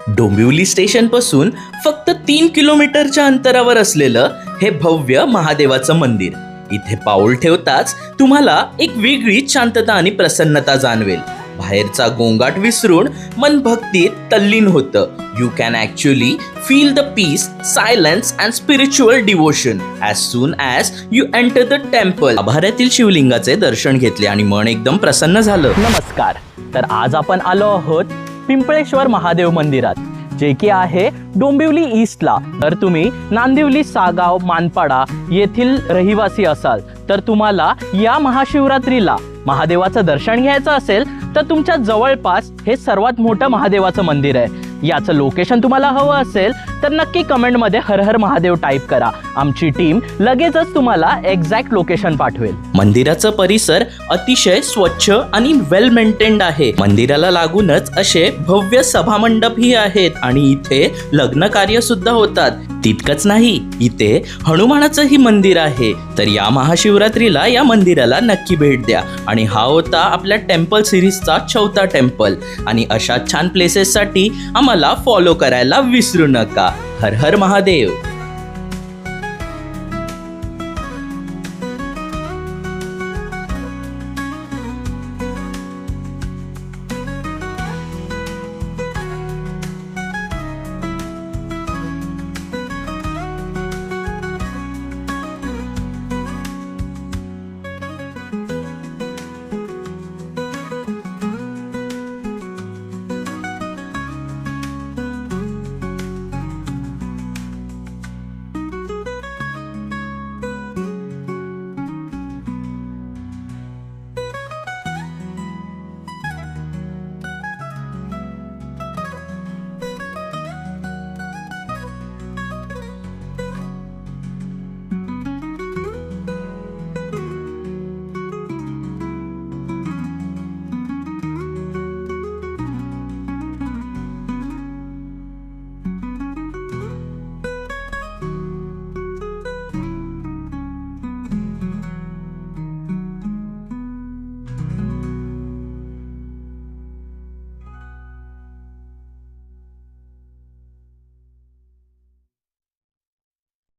Dombivli station पासून फक्त 3 किलोमीटरच्या अंतरावर असलेलं हे भव्य महादेवाचं मंदिर. इथे पाऊल ठेवताच तुम्हाला एक वेगळी शांतता आणि प्रसन्नता जाणवेल. बाहेरचा गोंगाट विसरून मन भक्तीत तल्लीन होतं. You can actually feel the peace, silence and spiritual devotion as soon as you enter the temple. आभारातील शिवलिंगाचे दर्शन घेतले आणि मन एकदम प्रसन्न झालं. नमस्कार. तर आज आपण आलो आहोत पिंपळेश्वर महादेव मंदिरात, जे की आहे डोंबिवली ईस्टला. तर तुम्ही नांदिवली, सागाव, मानपाडा येथील रहिवासी असाल तर तुम्हाला या महाशिवरात्रीला महादेवाचं दर्शन घ्यायचं असेल तर तुमच्या जवळपास हे सर्वात मोठं महादेवाचं मंदिर आहे. याचं लोकेशन तुम्हाला हवं असेल तर नक्की कमेंटमध्ये हर हर महादेव टाईप करा. आमची टीम लगेचच तुम्हाला एक्झॅक्ट लोकेशन पाठवेल. मंदिराचा परिसर अतिशय स्वच्छ आणि वेल मेंटेन्ड आहे. मंदिराला लागूनच असे भव्य सभामंडपही आहेत आणि इथे लग्न कार्य सुद्धा होतात. तितकंच नाही, इथे हनुमानाचंही मंदिर आहे. तर या महाशिवरात्रीला या मंदिराला नक्की भेट द्या. आणि हा होता आपल्या टेम्पल सिरीजचा 4था टेम्पल. आणि अशा छान प्लेसेससाठी आम्हाला फॉलो करायला विसरू नका. हर हर महादेव.